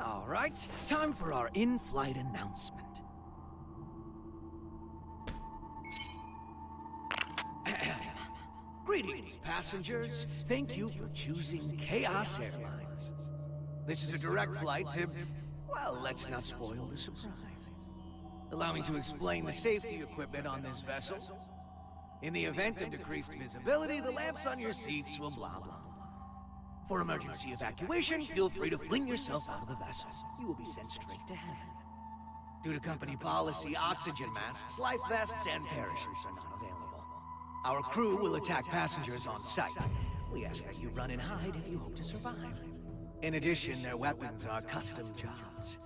All right, time for our in-flight announcement. Greetings, passengers. Thank you for choosing Chaos Airlines. This is a direct flight to, well, let's not spoil the surprise. Allow me to explain the safety equipment on this vessel. In the event of decreased visibility, the lamps on your seats will blah, blah, blah. For emergency evacuation, feel free to fling yourself out of the vessel. You will be sent straight to heaven. Due to company policy, oxygen masks, life vests, and parachutes are not available. Our crew will attack passengers on sight. We ask that you run and hide if you hope to survive. In addition, their weapons are custom jobs.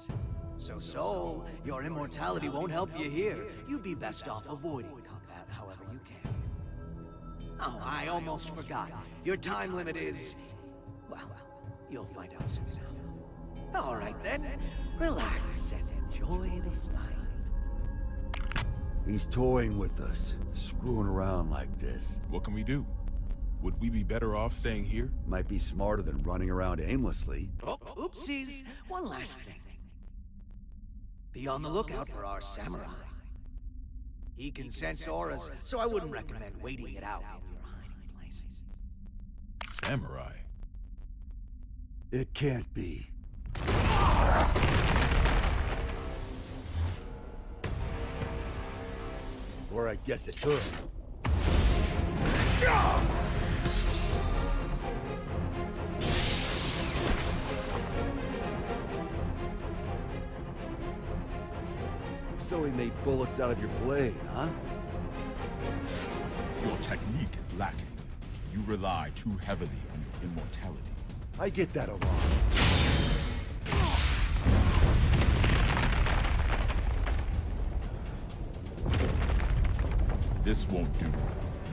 So, your immortality won't help you here. You'd be best off avoiding combat however you can. Oh, I almost forgot. Your time limit is... well, you'll find out soon enough. All right then, relax and enjoy the flight. He's toying with us, screwing around like this. What can we do? Would we be better off staying here? Might be smarter than running around aimlessly. Oh, oopsies. One last thing. Be on the lookout for our samurai. He can sense auras, so I wouldn't recommend waiting it out in your hiding places. Samurai? It can't be. Or I guess it could. So he made bullets out of your blade, huh? Your technique is lacking. You rely too heavily on your immortality. I get that a lot. This won't do.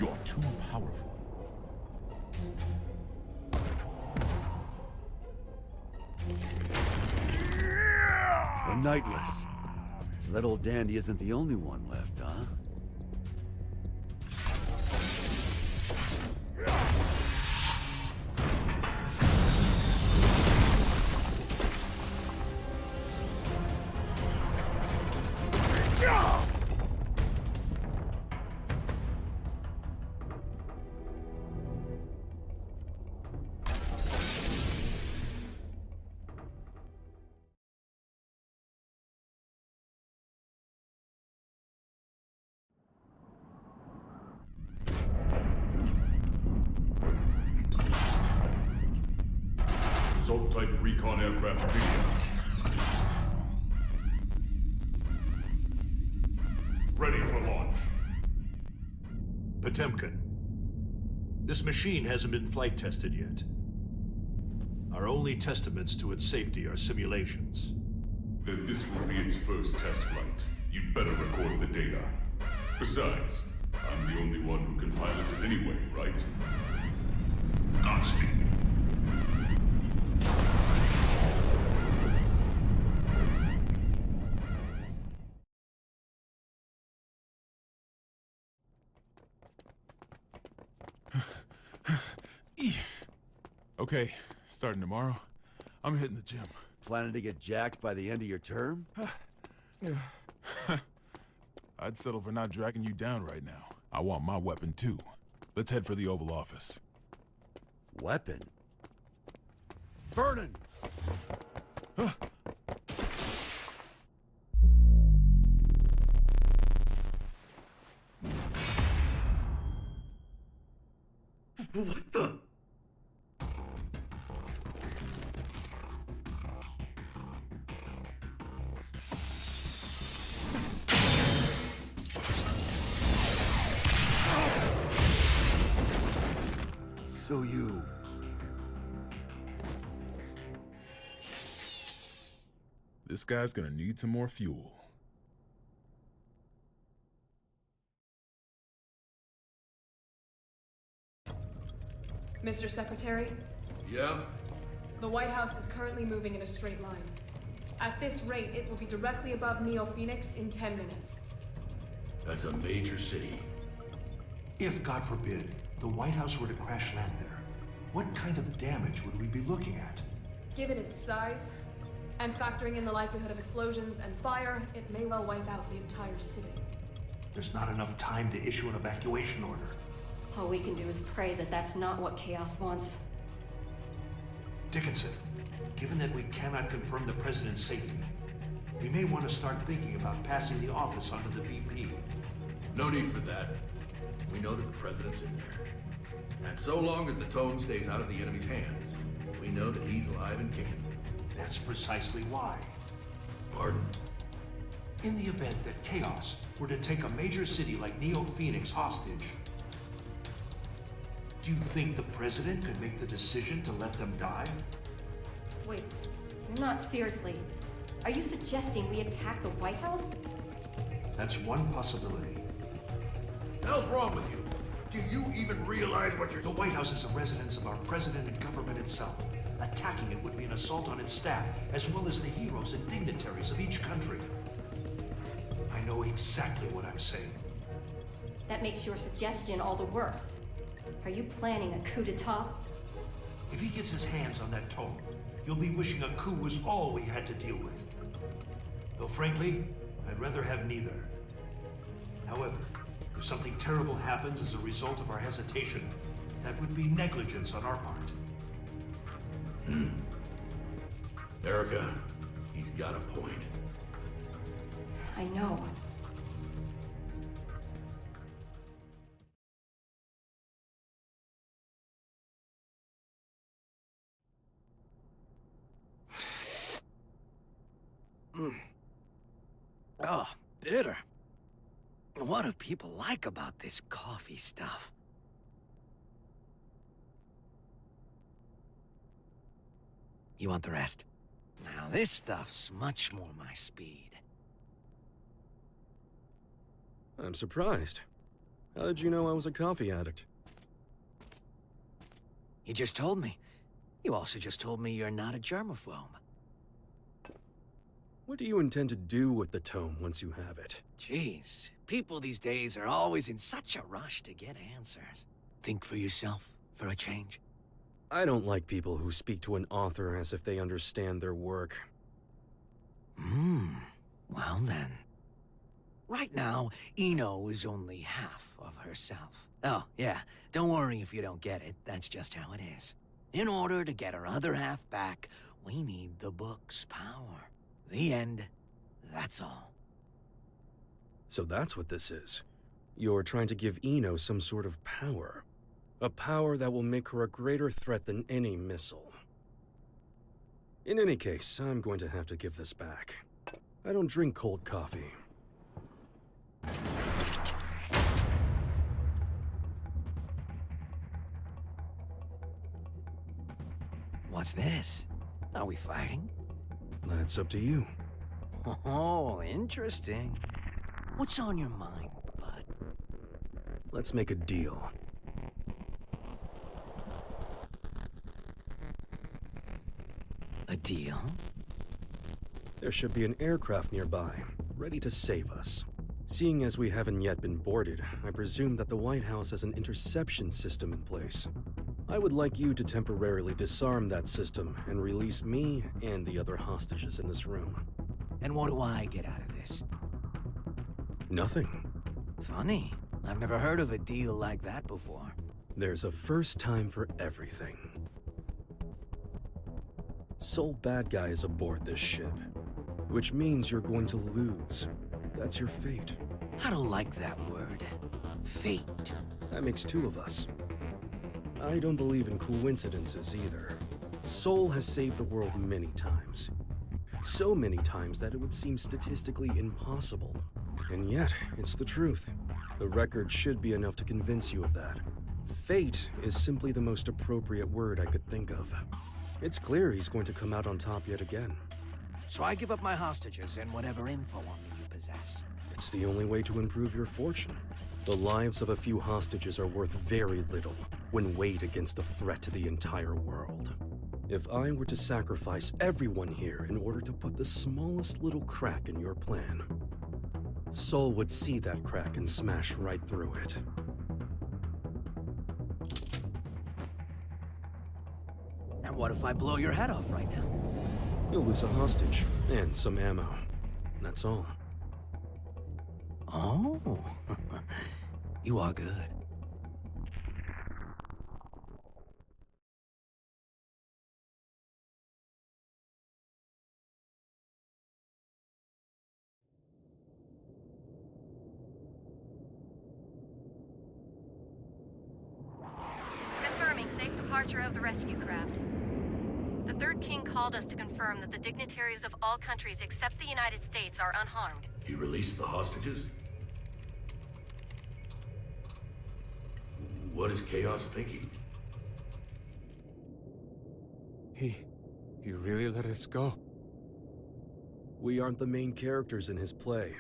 You're too powerful. The Nightless. That old dandy isn't the only one left, huh? Assault-type recon aircraft beacon. Ready for launch. Potemkin. This machine hasn't been flight tested yet. Our only testaments to its safety are simulations. Then this will be its first test flight. You'd better record the data. Besides, I'm the only one who can pilot it anyway, right? Godspeed. Okay, starting tomorrow, I'm hitting the gym. Planning to get jacked by the end of your term? I'd settle for not dragging you down right now. I want my weapon too. Let's head for the Oval Office. Weapon? Vernon! What the? So you... This guy's gonna need some more fuel. Mr. Secretary? Yeah? The White House is currently moving in a straight line. At this rate, it will be directly above Neo Phoenix in 10 minutes. That's a major city. If, God forbid, the White House were to crash land there, what kind of damage would we be looking at? Given its size, And factoring in the likelihood of explosions and fire, it may well wipe out the entire city. There's not enough time to issue an evacuation order. All we can do is pray that that's not what Chaos wants. Dickinson, given that we cannot confirm the President's safety, we may want to start thinking about passing the office on to the VP. No need for that. We know that the President's in there. And so long as the tome stays out of the enemy's hands, we know that he's alive and kicking. That's precisely why. Pardon? In the event that Chaos were to take a major city like Neo-Phoenix hostage, do you think the President could make the decision to let them die? Wait, you're not seriously. Are you suggesting we attack the White House? That's one possibility. The hell's wrong with you? Do you even realize what you're... The White House is a residence of our President and government itself. Attacking it would be an assault on its staff, as well as the heroes and dignitaries of each country. I know exactly what I'm saying. That makes your suggestion all the worse. Are you planning a coup d'etat? If he gets his hands on that tome, you'll be wishing a coup was all we had to deal with. Though frankly, I'd rather have neither. However, if something terrible happens as a result of our hesitation, that would be negligence on our part. Erica, he's got a point. I know. Oh, bitter. What do people like about this coffee stuff? You want the rest? Now this stuff's much more my speed. I'm surprised. How did you know I was a coffee addict? You just told me. You also just told me you're not a germaphobe. What do you intend to do with the tome once you have it? Jeez, people these days are always in such a rush to get answers. Think for yourself, for a change. I don't like people who speak to an author as if they understand their work. Well then. Right now, Eno is only half of herself. Oh, yeah, don't worry if you don't get it, that's just how it is. In order to get her other half back, we need the book's power. The end, that's all. So that's what this is. You're trying to give Eno some sort of power. A power that will make her a greater threat than any missile. In any case, I'm going to have to give this back. I don't drink cold coffee. What's this? Are we fighting? That's up to you. Oh, interesting. What's on your mind, bud? Let's make a deal. A deal? There should be an aircraft nearby, ready to save us. Seeing as we haven't yet been boarded, I presume that the White House has an interception system in place. I would like you to temporarily disarm that system and release me and the other hostages in this room. And what do I get out of this? Nothing. Funny. I've never heard of a deal like that before. There's a first time for everything. Sole bad guy is aboard this ship, which means you're going to lose. That's your fate. I don't like that word. Fate. That makes two of us. I don't believe in coincidences either. Sol has saved the world many times. So many times that it would seem statistically impossible. And yet, it's the truth. The record should be enough to convince you of that. Fate is simply the most appropriate word I could think of. It's clear he's going to come out on top yet again. So I give up my hostages and whatever info on me you possess. It's the only way to improve your fortune. The lives of a few hostages are worth very little when weighed against the threat to the entire world. If I were to sacrifice everyone here in order to put the smallest little crack in your plan, Sol would see that crack and smash right through it. And what if I blow your head off right now? You'll lose a hostage and some ammo. That's all. Oh, you are good. Confirming safe departure of the rescue craft. The Third King called us to confirm that the dignitaries of all countries except the United States are unharmed. He released the hostages? What is Chaos thinking? He really let us go? We aren't the main characters in his play.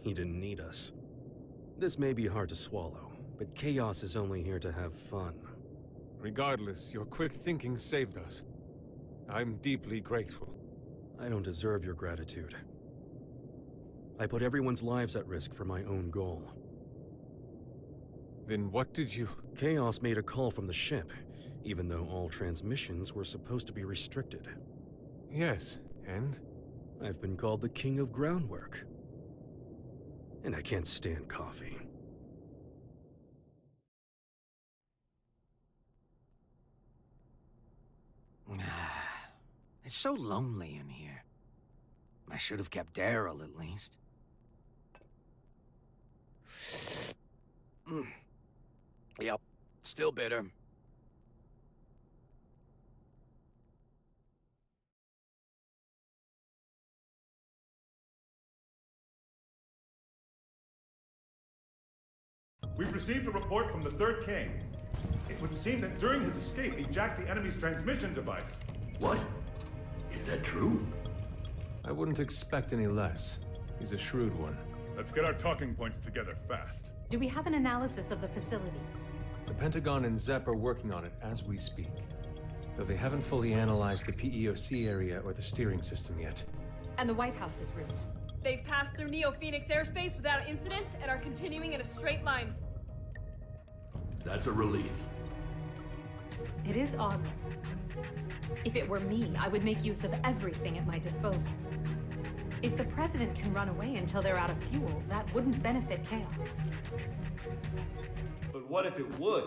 He didn't need us. This may be hard to swallow, but Chaos is only here to have fun. Regardless, your quick thinking saved us. I'm deeply grateful. I don't deserve your gratitude. I put everyone's lives at risk for my own goal. Then what did you... Chaos made a call from the ship, even though all transmissions were supposed to be restricted. Yes, and? I've been called the King of Groundwork. And I can't stand coffee. It's so lonely in here. I should have kept Daryl, at least. Yep, still bitter. We've received a report from the Third King. It would seem that during his escape, he jacked the enemy's transmission device. What? Is that true? I wouldn't expect any less. He's a shrewd one. Let's get our talking points together fast. Do we have an analysis of the facilities? The Pentagon and ZEP are working on it as we speak. Though they haven't fully analyzed the PEOC area or the steering system yet. And the White House's route? They've passed through Neo-Phoenix airspace without incident and are continuing in a straight line. That's a relief. It is odd. If it were me, I would make use of everything at my disposal. If the President can run away until they're out of fuel, that wouldn't benefit Chaos. But what if it would?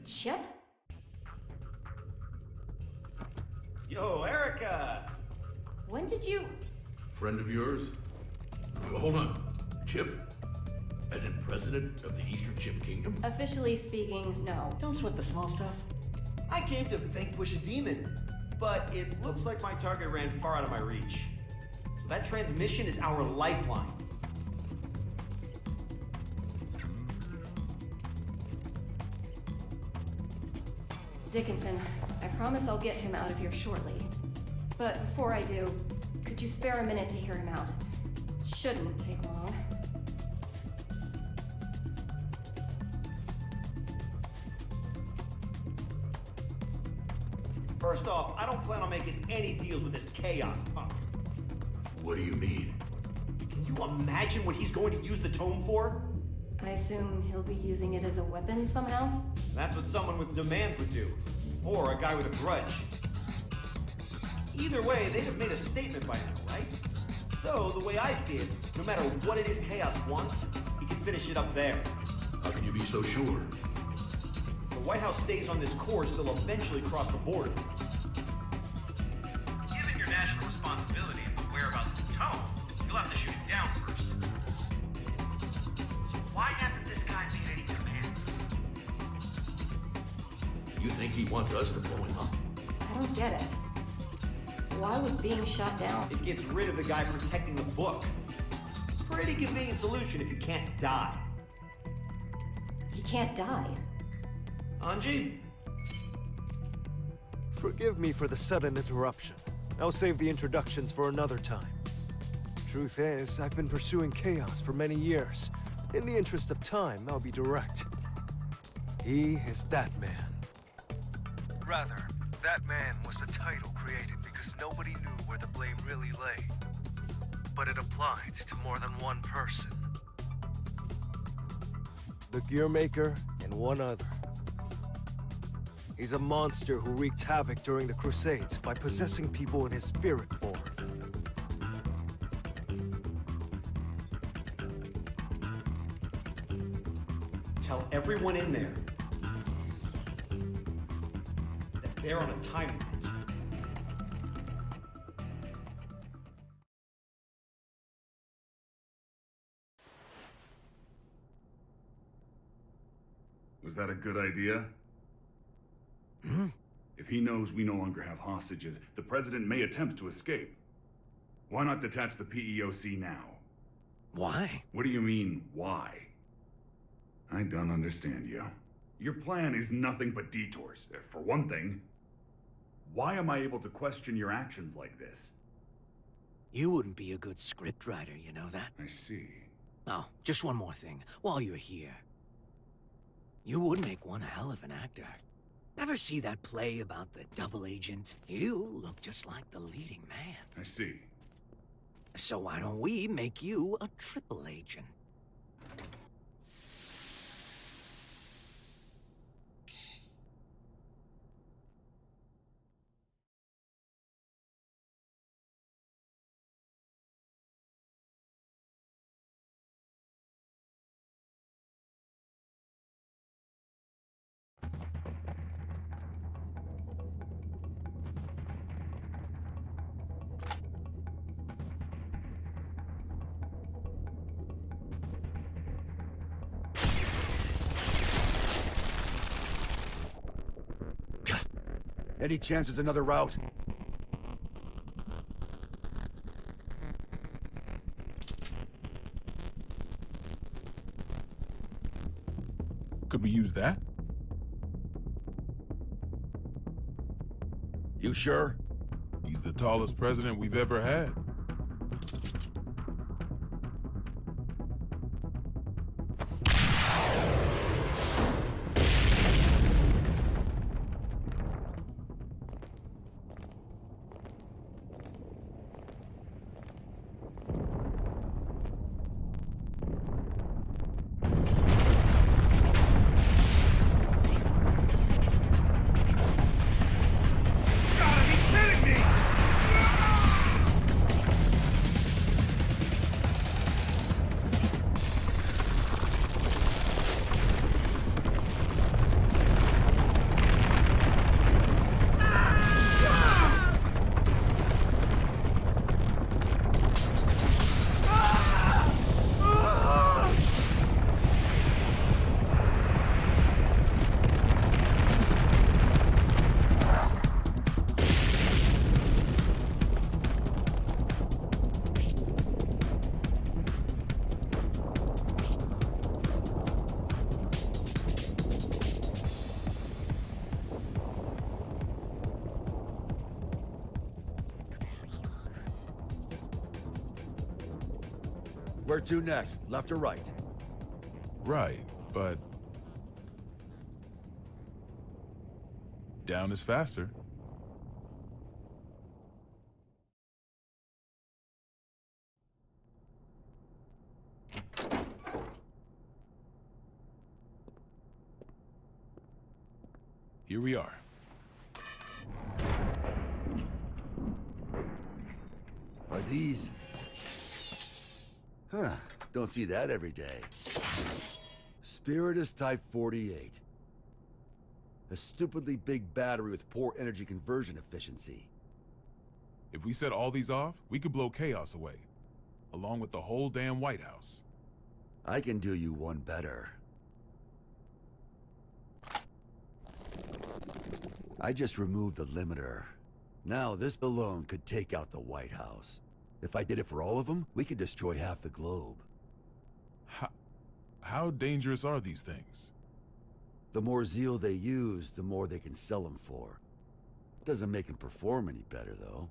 Chip? Yo, Erica! When did you... Friend of yours? Hold on. Chip? As in president of the Eastern Chip Kingdom? Officially speaking, no. Don't sweat the small stuff. I came to vanquish a demon, but it looks like my target ran far out of my reach. So that transmission is our lifeline. Dickinson, I promise I'll get him out of here shortly. But before I do, could you spare a minute to hear him out? Shouldn't take long. First off, I don't plan on making any deals with this Chaos punk. What do you mean? Can you imagine what he's going to use the tome for? I assume he'll be using it as a weapon somehow? That's what someone with demands would do. Or a guy with a grudge. Either way, they'd have made a statement by now, right? So, the way I see it, no matter what it is Chaos wants, he can finish it up there. How can you be so sure? If the White House stays on this course, they'll eventually cross the border. Given your national responsibility and the whereabouts of the tome, you'll have to shoot it down first. So why hasn't this guy made any demands? You think he wants us to blow him up? I don't get it. Why would being shot down? It gets rid of the guy protecting the book. Pretty convenient solution if you can't die. He can't die. Anji? Forgive me for the sudden interruption. I'll save the introductions for another time. Truth is, I've been pursuing Chaos for many years. In the interest of time, I'll be direct. He is that man. Rather, that man was a title created because because nobody knew where the blame really lay. But it applied to more than one person. The gear maker and one other. He's a monster who wreaked havoc during the Crusades by possessing people in his spirit form. Tell everyone in there that they're on a time limit. Was that a good idea? If he knows we no longer have hostages, the President may attempt to escape. Why not detach the PEOC now? Why? What do you mean, why? I don't understand you. Your plan is nothing but detours. For one thing, why am I able to question your actions like this? You wouldn't be a good scriptwriter, you know that? I see. Oh, just one more thing, while you're here. You would make one hell of an actor. Ever see that play about the double agent? You look just like the leading man. I see. So why don't we make you a triple agent? Any chance there's another route? Could we use that? You sure? He's the tallest president we've ever had. Where to next? Left or right? Right, but... down is faster. Here we are. Are these... Huh, don't see that every day. Spiritus Type 48. A stupidly big battery with poor energy conversion efficiency. If we set all these off, we could blow chaos away, along with the whole damn White House. I can do you one better. I just removed the limiter. Now this alone could take out the White House. If I did it for all of them, we could destroy half the globe. How dangerous are these things? The more zeal they use, the more they can sell them for. Doesn't make them perform any better, though.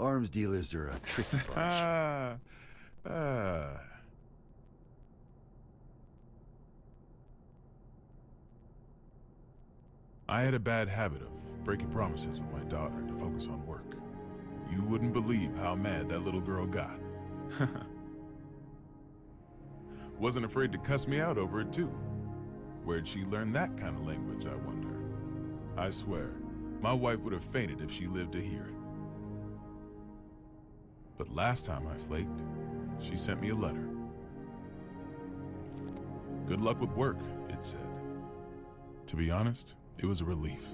Arms dealers are a tricky bunch. I had a bad habit of breaking promises with my daughter to focus on work. You wouldn't believe how mad that little girl got. Wasn't afraid to cuss me out over it, too. Where'd she learn that kind of language, I wonder? I swear, my wife would have fainted if she lived to hear it. But last time I flaked, she sent me a letter. Good luck with work, it said. To be honest, it was a relief.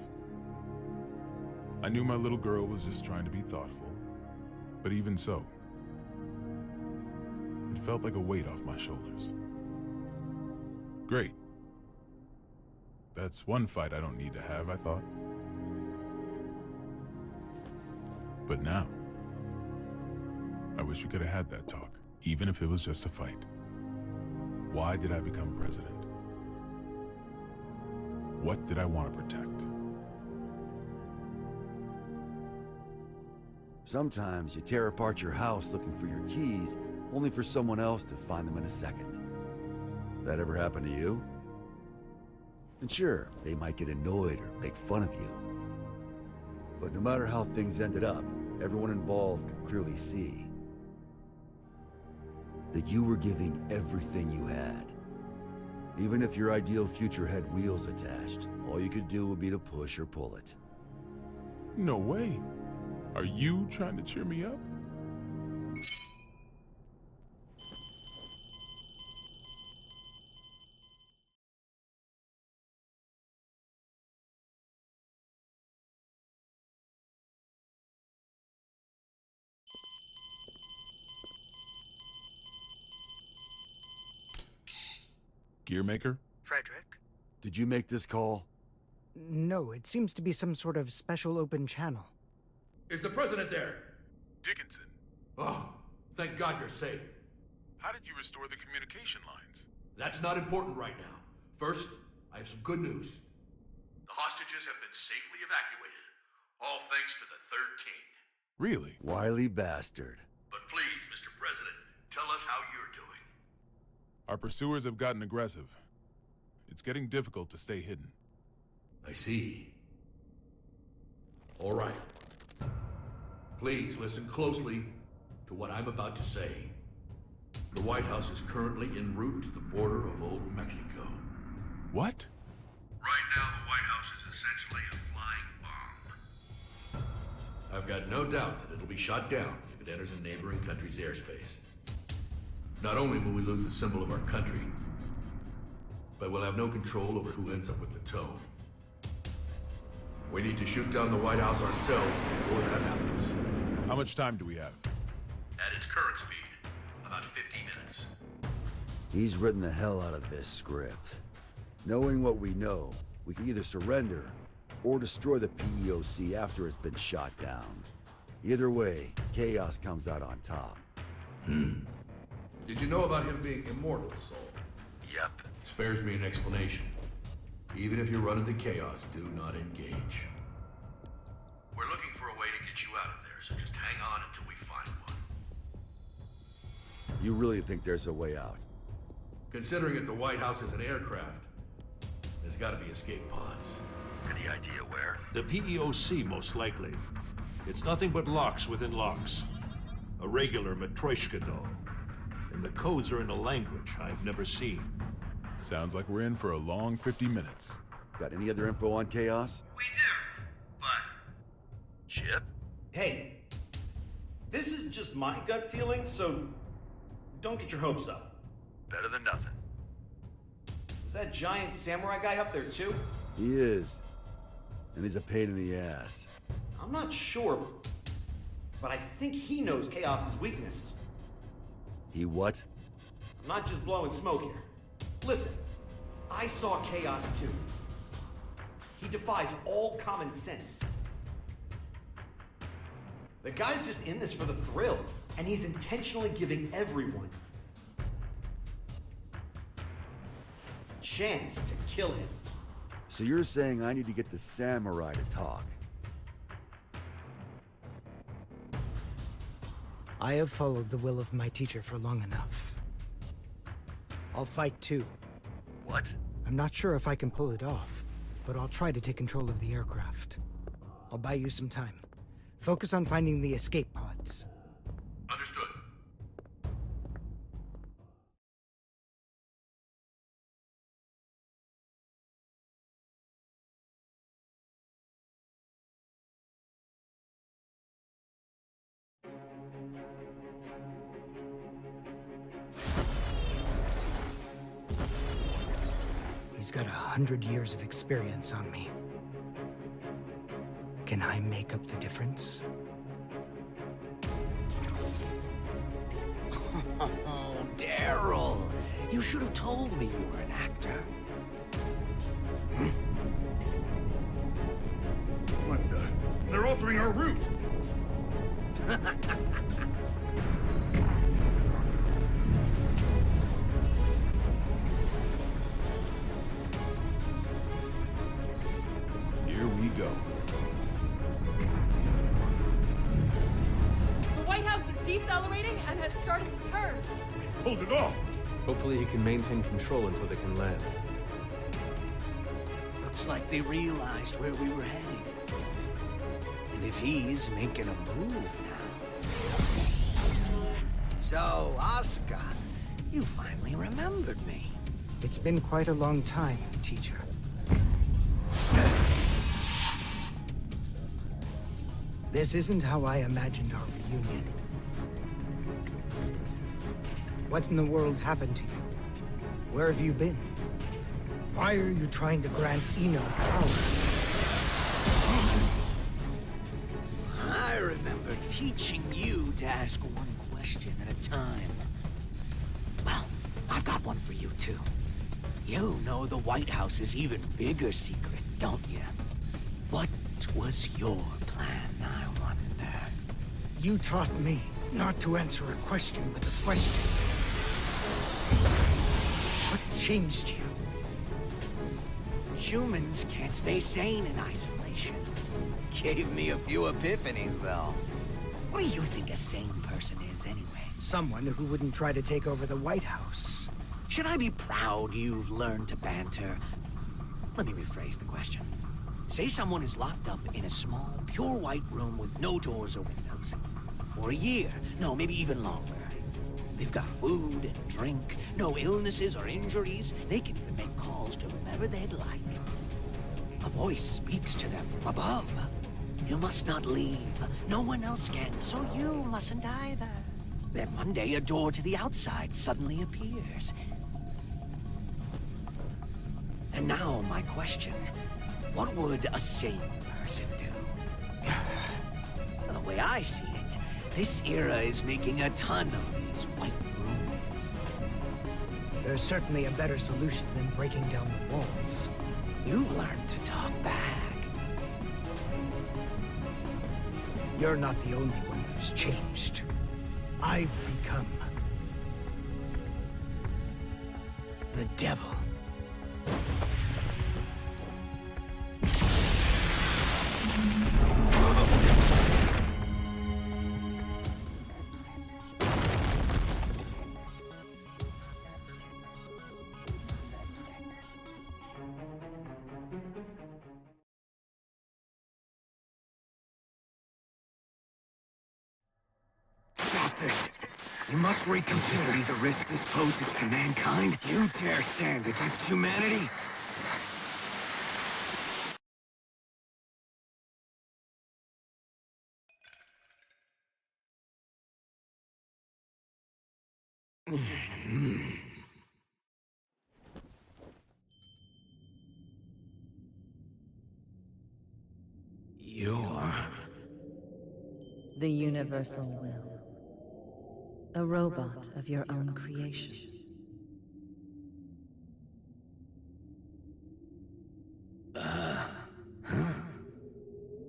I knew my little girl was just trying to be thoughtful, but even so, it felt like a weight off my shoulders. Great. That's one fight I don't need to have, I thought. But now, I wish we could have had that talk, even if it was just a fight. Why did I become president? What did I want to protect? Sometimes you tear apart your house looking for your keys, only for someone else to find them in a second. That ever happen to you? And sure, they might get annoyed or make fun of you. But no matter how things ended up, everyone involved could clearly see that you were giving everything you had. Even if your ideal future had wheels attached, all you could do would be to push or pull it. No way. Are you trying to cheer me up? Gearmaker? Frederick? Did you make this call? No, it seems to be some sort of special open channel. Is the president there? Dickinson. Oh, thank God you're safe. How did you restore the communication lines? That's not important right now. First, I have some good news. The hostages have been safely evacuated, all thanks to the Third King. Really? Wily bastard. But please, Mr. President, tell us how you're doing. Our pursuers have gotten aggressive. It's getting difficult to stay hidden. I see. All right. Please listen closely to what I'm about to say. The White House is currently en route to the border of Old Mexico. What? Right now, the White House is essentially a flying bomb. I've got no doubt that it'll be shot down if it enters a neighboring country's airspace. Not only will we lose the symbol of our country, but we'll have no control over who ends up with the tome. We need to shoot down the White House ourselves before that happens. How much time do we have? At its current speed, about 50 minutes. He's written the hell out of this script. Knowing what we know, we can either surrender or destroy the PEOC after it's been shot down. Either way, chaos comes out on top. Did you know about him being immortal, Saul? Yep. Spares me an explanation. Even if you run into chaos, do not engage. We're looking for a way to get you out of there, so just hang on until we find one. You really think there's a way out? Considering that the White House is an aircraft, there's gotta be escape pods. Any idea where? The PEOC, most likely. It's nothing but locks within locks. A regular Matryoshka doll. And the codes are in a language I've never seen. Sounds like we're in for a long 50 minutes. Got any other info on chaos? We do, but... Chip? Hey, this is just my gut feeling, so don't get your hopes up. Better than nothing. Is that giant samurai guy up there too? He is. And he's a pain in the ass. I'm not sure, but I think he knows Chaos's weakness. He what? I'm not just blowing smoke here. Listen, I saw Chaos too. He defies all common sense. The guy's just in this for the thrill, and he's intentionally giving everyone a chance to kill him. So you're saying I need to get the samurai to talk? I have followed the will of my teacher for long enough. I'll fight too. What? I'm not sure if I can pull it off, but I'll try to take control of the aircraft. I'll buy you some time. Focus on finding the escape pods. Understood. He's got 100 years of experience on me. Can I make up the difference? Oh, Daryl! You should have told me you were an actor. What the? They're altering our route! Here we go. The White House is decelerating and has started to turn. Hold it off! Hopefully he can maintain control until they can land. Looks like they realized where we were heading. And if he's making a move now... So, Asuka, you finally remembered me. It's been quite a long time, teacher. This isn't how I imagined our reunion. What in the world happened to you? Where have you been? Why are you trying to grant Eno power? I remember teaching you to ask one question at a time. Well, I've got one for you, too. You know the White House's even bigger secret, don't you? What was your plan, I wonder? You taught me not to answer a question with a question. What changed you? Humans can't stay sane in isolation. Gave me a few epiphanies, though. What do you think a sane person is, anyway? Someone who wouldn't try to take over the White House. Should I be proud you've learned to banter? Let me rephrase the question. Say someone is locked up in a small, pure white room with no doors or windows. For a year, no, maybe even longer. They've got food and drink, no illnesses or injuries. They can even make calls to whomever they'd like. A voice speaks to them from above. You must not leave. No one else can, so you mustn't either. Then one day a door to the outside suddenly appears. And now my question. What would a sane person do? The way I see it, this era is making a ton of these white rooms. There's certainly a better solution than breaking down the walls. You've learned to talk back. You're not the only one who's changed. I've become... the devil. You must reconsider the risk this poses to mankind. You dare stand against humanity? You're... the universal will. A robot of your own creation.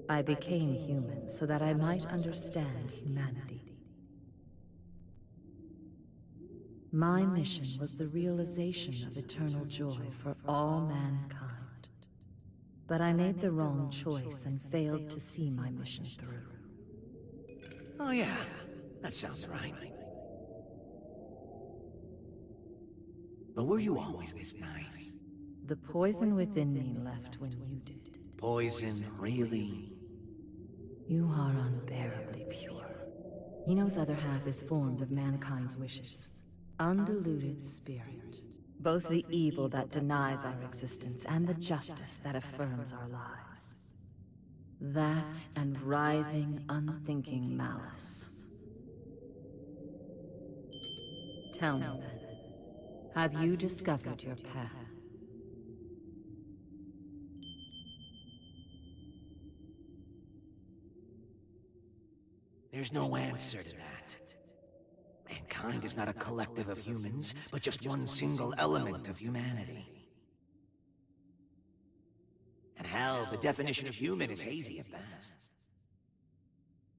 I became human so that I might understand humanity. My mission was the realization of eternal joy for all mankind. But I made the wrong choice and failed to see my mission through. Oh yeah, that sounds right. But were you always this nice? The poison within me left when you did. Poison, really? You are unbearably pure. Ino's other half is formed of mankind's wishes. Undiluted spirit. Both the evil that denies our existence and the justice that affirms our lives. That and writhing, unthinking malice. Tell me then, have you discovered your path? There's no answer to that. Mankind is not a collective of humans, but just one single element of humanity. And hell, the definition of human is hazy at best.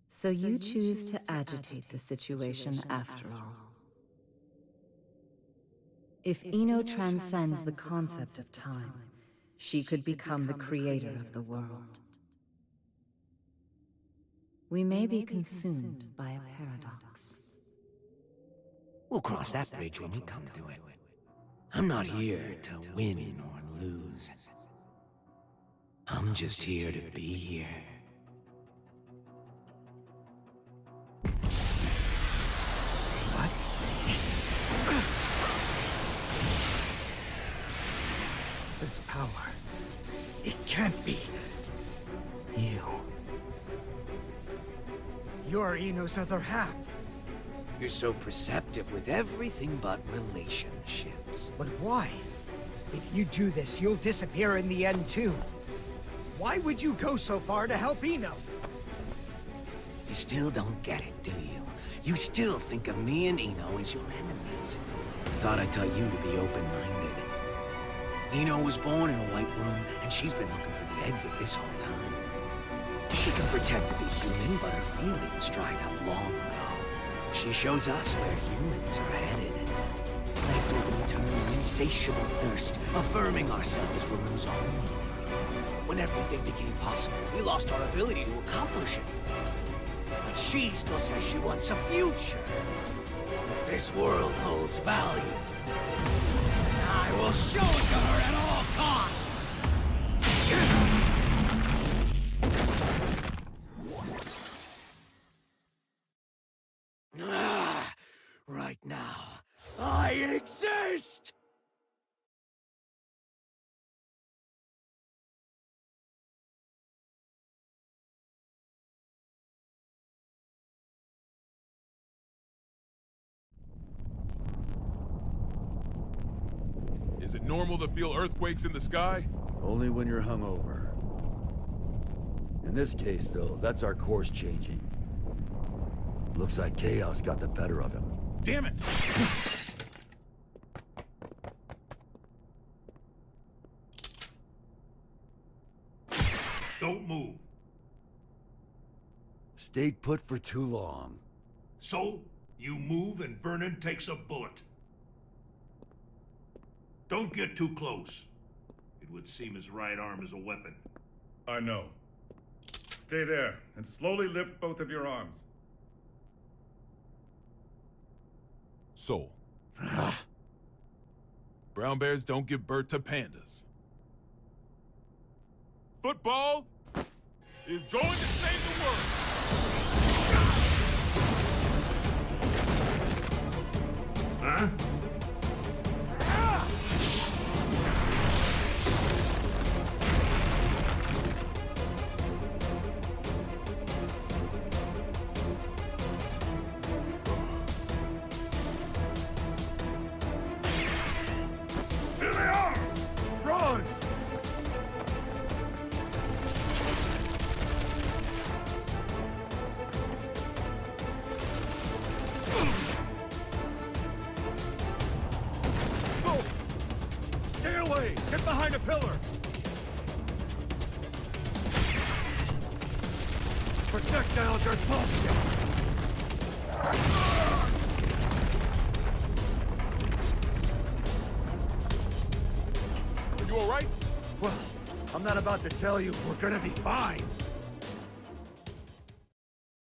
So you choose to agitate the situation after all. If Ino transcends the concept of time, she could become the creator of the world. We may be consumed by a paradox. We'll cross that bridge when we come to it. I'm not here to win or lose. I'm just here to be here. What? This power... it can't be... you. You're Ino's other half. You're so perceptive with everything but relationships. But why? If you do this, you'll disappear in the end too. Why would you go so far to help Ino? You still don't get it, do you? You still think of me and Ino as your enemies. Thought I'd tell you to be open-minded. Ino was born in a white room, and she's been looking for the exit this whole time. She can pretend to be human, but her feelings dried up long ago. She shows us where humans are headed. Plagued with an eternal, insatiable thirst, affirming ourselves as rulers only. When everything became possible, we lost our ability to accomplish anything. But she still says she wants a future. If this world holds value, I will show it to her at all costs! Right now, I exist! Is it normal to feel earthquakes in the sky? Only when you're hungover. In this case, though, that's our course changing. Looks like chaos got the better of him. Damn it! Don't move. Stayed put for too long. So, you move and Vernon takes a bullet. Don't get too close. It would seem his right arm is a weapon. I know. Stay there, and slowly lift both of your arms. Soul. Brown bears don't give birth to pandas. Football is going to save the world! Huh? Here they are! Run! So, stay away! Get behind a pillar! Projectiles are bullshit! You all right? Well, I'm not about to tell you we're gonna be fine.